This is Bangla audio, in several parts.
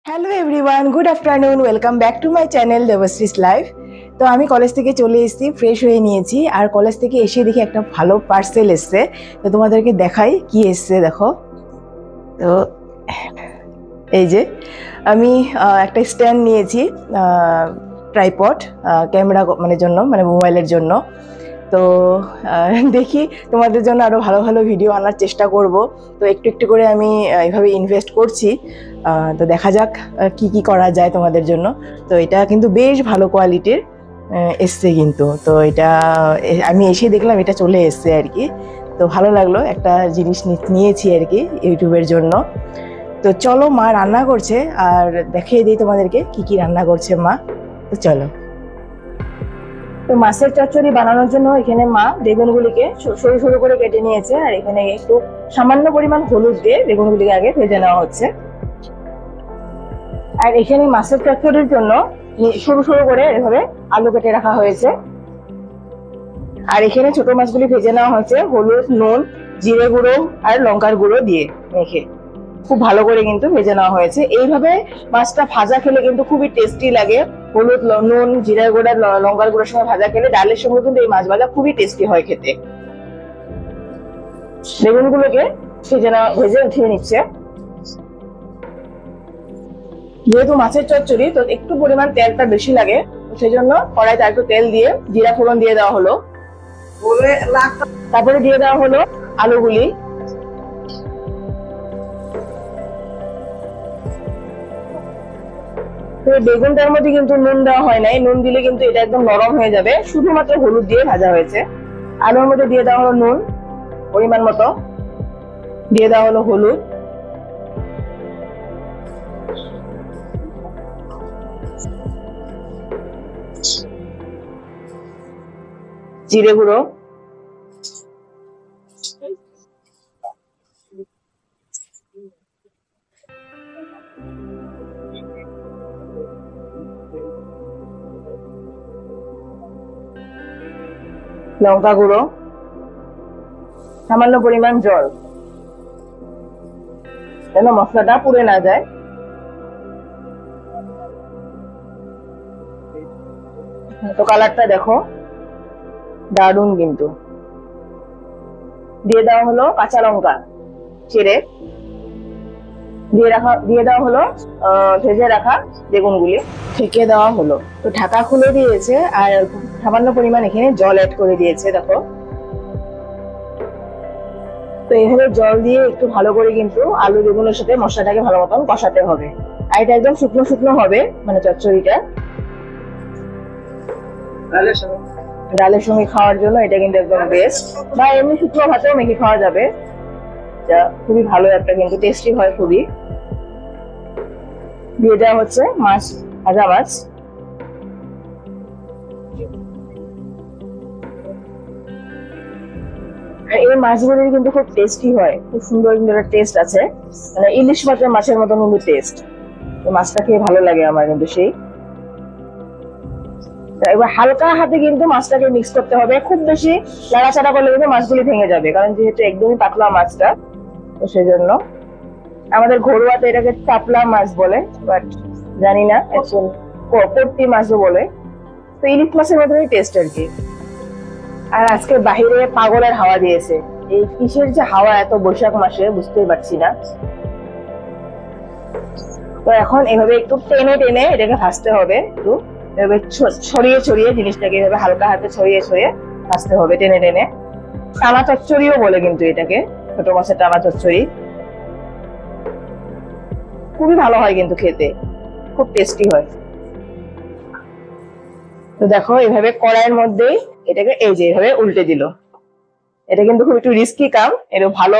Hello everyone, good afternoon, welcome back to my channel Debashree's life. তো আমি কলেজ থেকে চলে এসেছি, ফ্রেশ হয়ে নিয়েছি, আর কলেজ থেকে এসে দেখি একটা ভালো পার্সেল এসছে। তো তোমাদেরকে দেখাই কি এসছে, দেখো। তো এই যে আমি একটা স্ট্যান্ড নিয়েছি, ট্রাইপড, ক্যামেরা মানে জন্য, মানে মোবাইলের জন্য। তো দেখি তোমাদের জন্য আরও ভালো ভালো ভিডিও আনার চেষ্টা করব। তো একটু একটু করে আমি এইভাবে ইনভেস্ট করছি। তো দেখা যাক কি কি করা যায় তোমাদের জন্য। তো এটা কিন্তু বেশ ভালো কোয়ালিটির এসছে কিন্তু। তো এটা আমি এসে দেখলাম এটা চলে এসছে আর কি। তো ভালো লাগলো, একটা জিনিস নিয়েছি আর কি ইউটিউবের জন্য। তো চলো, মা রান্না করছে, আর দেখিয়ে দিই তোমাদেরকে কি কি রান্না করছে মা। তো চলো। তো মাছের চচ্চড়ি বানানোর জন্য এখানে মা বেগুনগুলিকে সরু সরু করে কেটে নিয়েছে, আর এখানে একটু সামান্য পরিমাণ হলুদ দিয়ে বেগুনগুলিকে আগে ভেজে নেওয়া হচ্ছে। আর এখানে মাছের চচ্চড়ির জন্য সরু সরু করে এভাবে আলু কেটে রাখা হয়েছে। আর এখানে ছোট মাছগুলি ভেজে নেওয়া হয়েছে হলুদ, নুন, জিরে গুঁড়ো আর লঙ্কার গুঁড়ো দিয়ে মেখে খুব ভালো করে কিন্তু ভেজে নেওয়া হয়েছে। এইভাবে মাছটা ভাজা খেলে কিন্তু খুবই টেস্টি লাগে। হলুদ, নুন, জিরা গুঁড়া, লঙ্কার গুঁড়োর সঙ্গে ভাজা খেলে ডালের সঙ্গে কিন্তু এই মাছ ভাজা খুবই টেস্টি হয় খেতে। বেগুনগুলোকে ভেজে উঠিয়ে নিচ্ছে। যেহেতু মাছের চচ্চড়ি, তো একটু পরিমাণ তেলটা বেশি লাগে, সেই জন্য কড়াইতে একটু তেল দিয়ে জিরা ফোড়ন দিয়ে দেওয়া হলো। তারপরে দিয়ে দেওয়া হলো আলুগুলি। বেগুনটার মধ্যে কিন্তু নুন দেওয়া হয় নাই, নুন দিলে কিন্তু এটা একদম নরম হয়ে যাবে, শুধুমাত্র হলুদ দিয়ে ভাজা হয়েছে। আলুর মধ্যে দিয়ে দেওয়া হলো নুন পরিমাণ মতো, দিয়ে দেওয়া হলো হলুদ, জিরে গুঁড়ো, লঙ্কা গুঁড়ো, সামান্য পরিমাণ জল, যেন মশলাটা পুড়ে না যায়। তো কালারটা দেখো, দারুণ কিন্তু। দিয়ে দেওয়া হলো কাঁচা লঙ্কা চিড়ে, দিয়ে দেওয়া হলো ভেজে রাখা বেগুনগুলি, ঢেকে দেওয়া হলো। তো ঢাকা খুলে দিয়েছে, আর সামান্য পরিমাণ এখানে জল অ্যাড করে দিয়েছে, দেখো। তো এইভাবে জল দিয়ে একটু ভালো করে কিন্তু আলু বেগুনের সাথে মশলাটাকে ভালো মতন কষাতে হবে। আর এটা একদম শুকনো শুকনো হবে, মানে চচ্চড়িটা ডালের সঙ্গে খাওয়ার জন্য এটা কিন্তু একদম বেস্ট, বা এমনি শুকনো ভাতেও মেখে খাওয়া যাবে। এটা খুবই ভালো একটা কিন্তু টেস্টি হয় খুবই। দিয়ে দেওয়া হচ্ছে মাছ, ভাজা মাছ। এই মাছগুলি কিন্তু খুব টেস্টি হয়, খুব সুন্দর কিন্তু একটা টেস্ট আছে, মানে ইলিশ মাছের মতন কিন্তু টেস্ট। মাছটা খেয়ে ভালো লাগে আমার কিন্তু সেই। এবার হালকা হাতে কিন্তু মাছটাকে মিক্স করতে হবে, খুব বেশি নাড়াচাড়া করলে কিন্তু মাছগুলি ভেঙে যাবে, কারণ যেহেতু একদমই পাতলা মাছটা, তো সেই জন্য আমাদের ঘরোয়াতে এটাকে চাপলা মাছ বলে, বাট জানি না কর্তি মাছও বলে। তো ইলিশ মাছের মতনই টেস্ট আর কি। আর আজকে বাহিরে পাগলের হাওয়া দিয়েছে, এই কিসের যে হাওয়া এত বৈশাখ মাসে বুঝতেই পারছি না। তো এখন এভাবে একটু টেনে টেনে এটাকে ভাজতে হবে, একটু এভাবে ছড়িয়ে ছড়িয়ে জিনিসটাকে এভাবে হালকা হাতে ছড়িয়ে ছড়িয়ে ভাজতে হবে টেনে টেনে। টানা চচ্চড়িও বলে কিন্তু এটাকে, ছোট মাছের টানা চচ্চড়ি। খুবই ভালো হয় কিন্তু খেতে, খুব টেস্টি হয়। তো দেখো এভাবে কড়াইয়ের মধ্যেই এটাকে এই যে এভাবে উল্টে দিল। এটা কিন্তু খুব একটু রিস্কি কাম, এটা ভালো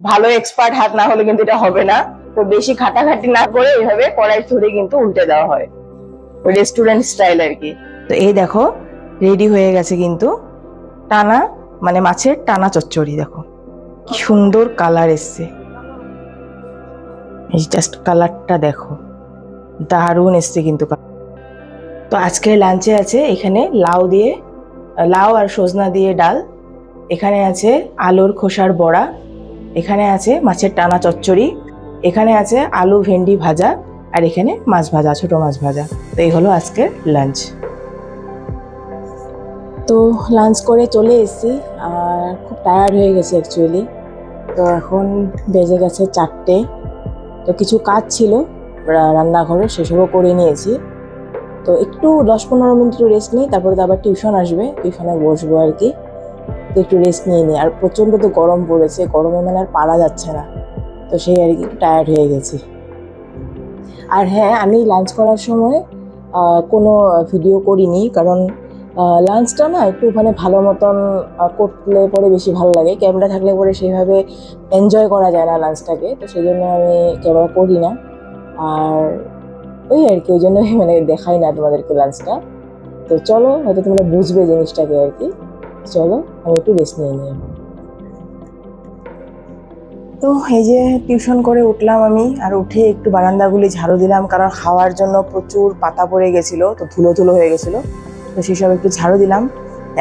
ভালো এক্সপার্ট হাত না হলে কিন্তু এটা হবে না। তো বেশি ঘাটাঘাটি না করে এইভাবে কড়াই ধরে কিন্তু উল্টে দেওয়া হয়, রেস্টুরেন্ট স্টাইল আর কি। তো এই দেখো রেডি হয়ে গেছে কিন্তু টানা, মানে মাছের টানা চচ্চড়ি। দেখো কি সুন্দর কালার এসছে, এই জাস্ট কালারটা দেখো, দারুণ এসছে কিন্তু। তো আজকে লাঞ্চে আছে এখানে লাউ আর সজনা দিয়ে ডাল, এখানে আছে আলুর খোসার বড়া, এখানে আছে মাছের টানা চচ্চড়ি, এখানে আছে আলু ভেন্ডি ভাজা, আর এখানে মাছ ভাজা, ছোট মাছ ভাজা। তো এই হলো আজকের লাঞ্চ। তো লাঞ্চ করে চলে এসেছি আর খুব টায়ার্ড হয়ে গেছে অ্যাকচুয়ালি। তো এখন বেজে গেছে 4টে। তো কিছু কাজ ছিল রান্নাঘরে, সেসবও করে নিয়েছি। তো একটু 10-15 মিনিট রেস্ট নিই, তারপরে তো আবার টিউশন আসবে, টিউশনে বসবো আর কি। তো একটু রেস্ট নিয়ে নিই। আর প্রচণ্ড তো গরম পড়েছে, গরমে মানে আর পারা যাচ্ছে না। তো সেই আর কি একটু টায়ার্ড হয়ে গেছি। আর হ্যাঁ, আমি লাঞ্চ করার সময় কোনো ভিডিও করিনি, কারণ লাঞ্চটা না একটু মানে ভালো মতন করলে পরে বেশি ভালো লাগে। ক্যামেরা থাকলে পরে সেইভাবে এনজয় করা যায় না লাঞ্চটাকে, তো সেই জন্য আমি ক্যামেরা করি না। আর ওই আর কি, ওই জন্যই মানে দেখাই না তোমাদেরকে লাঞ্চটা। তো চলো, হয়তো তোমরা বুঝবে জিনিসটাকে আর কি। চলো আমি একটু রেস্ট নিয়ে নিই। তো এই যে টিউশন করে উঠলাম আমি, আর উঠে একটু বারান্দাগুলি ঝাড়ু দিলাম, কারণ খাওয়ার জন্য প্রচুর পাতা পড়ে গেছিলো, তো ধুলো ধুলো হয়ে গেছিলো। তো সেসব একটু ঝাড়ু দিলাম।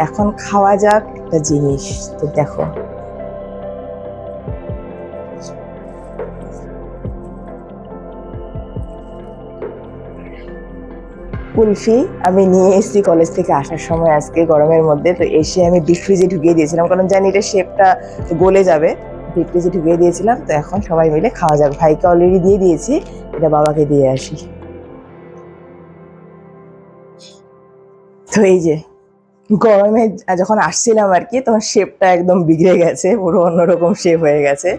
এখন খাওয়া যাক একটা জিনিস। তো দেখো, কুলফি আমি নিয়ে এসেছি কলেজ থেকে আসার সময় আজকে গরমের মধ্যে। তো এসে আমি ডিপ ফ্রিজে ঢুকিয়ে দিয়েছিলাম, কারণ জানি এটা শেপটা গলে যাবে। ডিপ ফ্রিজে ঢুকিয়ে দিয়েছিলাম। তো এখন সবাই মিলে খাওয়া যাক। ভাইকে অলরেডি দিয়ে দিয়েছি, এটা বাবাকে দিয়ে আসি। তো এই যে গরমে যখন আসছিলাম আর কি, তখন শেপটা একদম বিগড়ে গেছে, পুরো অন্যরকম শেপ হয়ে গেছে।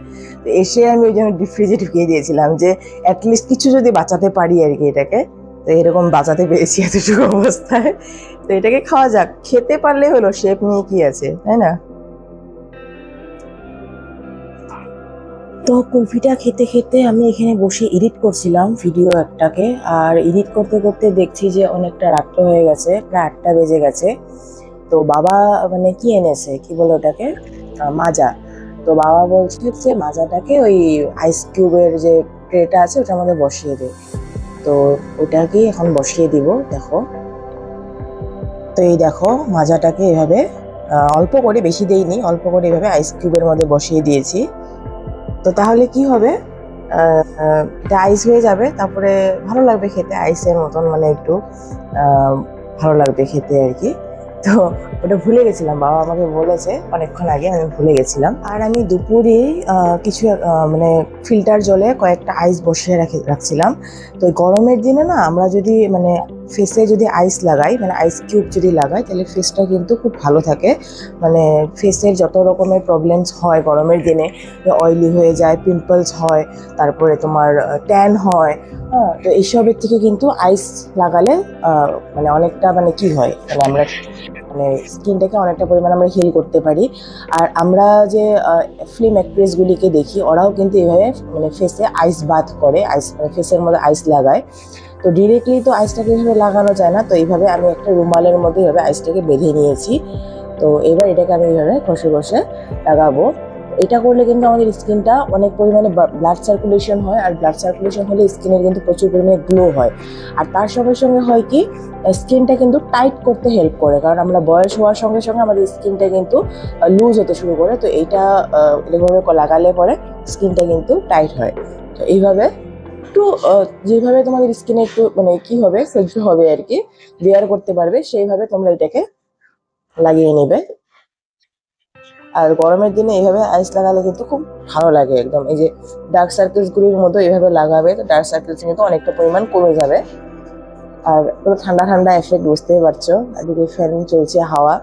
তো এসে আমি ওই জন্য ডিপ ফ্রিজে ঢুকিয়ে দিয়েছিলাম, যে অ্যাটলিস্ট কিছু যদি বাঁচাতে পারি আর কি এটাকে। তো এরকম বাঁচাতে পেরেছি এতটুকু অবস্থায়। তো এটাকে খাওয়া যাক, খেতে পারলে হলো, শেপ নিয়ে কি আছে, তাই না? তো কুলফিটা খেতে খেতে আমি এখানে বসে এডিট করছিলাম ভিডিও একটাকে। আর এডিট করতে করতে দেখছি যে অনেকটা রাত্র হয়ে গেছে, প্রায় 8টা বেজে গেছে। তো বাবা মানে কি এনেছে, কি বলে ওটাকে, মাজা। তো বাবা বলছে যে মাজাটাকে ওই আইস কিউবের যে ট্রেটা আছে ওটার মধ্যে বসিয়ে দে। তো ওটাকেই এখন বসিয়ে দিব। দেখো, তো এই দেখো মাজাটাকে এভাবে অল্প করে, বেশি দেইনি, অল্প করে এভাবে আইস কিউবের মধ্যে বসিয়ে দিয়েছি। তো তাহলে কি হবে, এটা আইস হয়ে যাবে, তারপরে ভালো লাগবে খেতে, আইসের মতন, মানে একটু ভালো লাগবে খেতে আর কি। তো ওটা ভুলে গেছিলাম, বাবা আমাকে বলেছে অনেকক্ষণ আগে, আমি ভুলে গেছিলাম। আর আমি দুপুরে কিছু মানে ফিল্টার জলে কয়েকটা আইস বসিয়ে রাখছিলাম। তো গরমের দিনে না আমরা যদি মানে ফেসে যদি আইস লাগাই, মানে আইস কিউব যদি লাগাই, তাহলে ফেসটা কিন্তু খুব ভালো থাকে। মানে ফেসের যত রকমের প্রবলেমস হয় গরমের দিনে, অয়েলি হয়ে যায়, পিম্পলস হয়, তারপরে তোমার ট্যান হয়, হ্যাঁ। তো এইসবের থেকে কিন্তু আইস লাগালে মানে অনেকটা মানে কি হয়, মানে আমরা মানে স্কিনটাকে অনেকটা পরিমাণে আমরা হিল করতে পারি। আর আমরা যে ফিল্ম অ্যাক্ট্রেসগুলিকে দেখি, ওরাও কিন্তু এভাবে মানে ফেসে আইস বাথ করে, আইস মানে ফেসের মধ্যে আইস লাগায়। তো ডিরেক্টলি তো আইসটাকে এইভাবে লাগানো যায় না, তো এইভাবে আমি একটা রুমালের মধ্যে এইভাবে আইসটাকে বেঁধে নিয়েছি। তো এবার এটাকে আমি এইভাবে ঘষে ঘষে লাগাবো। এটা করলে কিন্তু আমাদের স্কিনটা অনেক পরিমাণে ব্লাড সার্কুলেশন হয়, আর ব্লাড সার্কুলেশন হলে স্কিনের কিন্তু প্রচুর পরিমাণে গ্লো হয়। আর তার সঙ্গে সঙ্গে হয় কি, স্কিনটা কিন্তু টাইট করতে হেল্প করে, কারণ আমরা বয়স হওয়ার সঙ্গে সঙ্গে আমাদের স্কিনটা কিন্তু লুজ হতে শুরু করে। তো এইটা এভাবে লাগালে পরে স্কিনটা কিন্তু টাইট হয়। তো এইভাবে একটু যেভাবে তোমাদের স্কিনে একটু মানে কি হবে, সহ্য হবে আর কি, বেয়ার করতে পারবে, সেইভাবে তোমরা এটাকে লাগিয়ে নেবে। আর গরমের দিনে এইভাবে আইস লাগালে কিন্তু খুব ভালো লাগে একদম। এই যে ডার্ক সার্কেলসগুলির মতো এইভাবে লাগাবে, তো ডার্ক সার্কেলস কিন্তু অনেকটা পরিমাণ কমে যাবে। আর পুরো ঠান্ডা ঠান্ডা এফেক্ট, বুঝতেই পারছো, এদিকে ফ্যান চলছে, হাওয়া,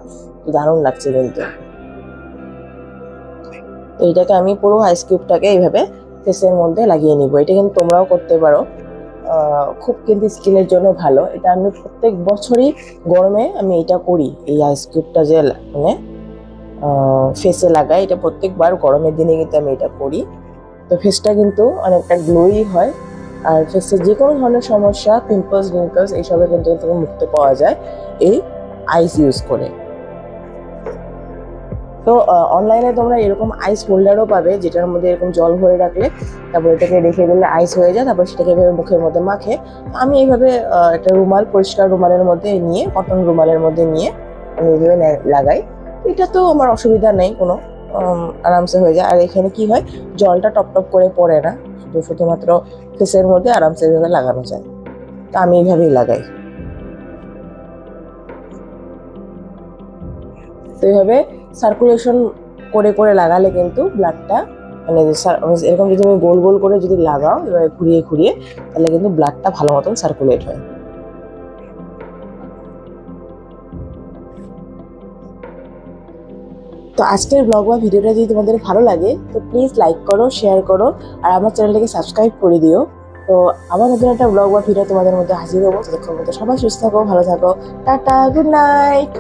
তো দারুণ লাগছে কিন্তু। তো এইটাকে আমি পুরো আইস কিউবটাকে এইভাবে ফেসের মধ্যে লাগিয়ে নিব। এটা কিন্তু তোমরাও করতে পারো, খুব কিন্তু স্কিনের জন্য ভালো। এটা আমি প্রত্যেক বছরই গরমে আমি এটা করি, এই আইস কিউবটা যে মানে ফেসে লাগাই, এটা প্রত্যেকবার গরমের দিনে কিন্তু আমি এটা করি। তো ফেসটা কিন্তু অনেকটা গ্লোই হয়। আর ফেসে যে কোনো ধরনের সমস্যা, পিম্পলস রিঙ্কলস, এইসবের কিন্তু থেকে মুক্তি পাওয়া যায় এই আইস ইউজ করে। তো অনলাইনে তোমরা এরকম আইস হোল্ডারও পাবে, যেটার মধ্যে এরকম জল ভরে রাখলে তারপর এটাকে রেখে দিলে আইস হয়ে যায়, তারপর সেটাকে এভাবে মুখের মধ্যে মাখে। আমি এইভাবে একটা রুমাল, পরিষ্কার রুমালের মধ্যে নিয়ে, কটন রুমালের মধ্যে নিয়ে আমি এইভাবে লাগাই। এটা তো আমার অসুবিধা নেই কোনো, আরামসে হয়ে যায়। আর এখানে কি হয়, জলটা টপ টপ করে পড়ে না, তো শুধুমাত্র ফেসের মধ্যে আরামসে এইভাবে লাগানো যায়। তো আমি এইভাবেই লাগাই। তো এইভাবে সার্কুলেশন করে করে লাগালে কিন্তু ব্লাডটা মানে এরকম যদি তুমি গোল গোল করে যদি লাগাও এভাবে ঘুরিয়ে ঘুরিয়ে, তাহলে কিন্তু ব্লাডটা ভালো মতন সার্কুলেট হয়। তো আজকের ব্লগ বা ভিডিওটা যদি তোমাদের ভালো লাগে তো প্লিজ লাইক করো, শেয়ার করো, আর আমার চ্যানেলটাকে সাবস্ক্রাইব করে দিও। তো আবার নতুন একটা ব্লগ বা ভিডিও তোমাদের মধ্যে হাজির হবো। ততক্ষণ মধ্যে সবাই সুস্থ থাকো, ভালো থাকো। Tata, good night.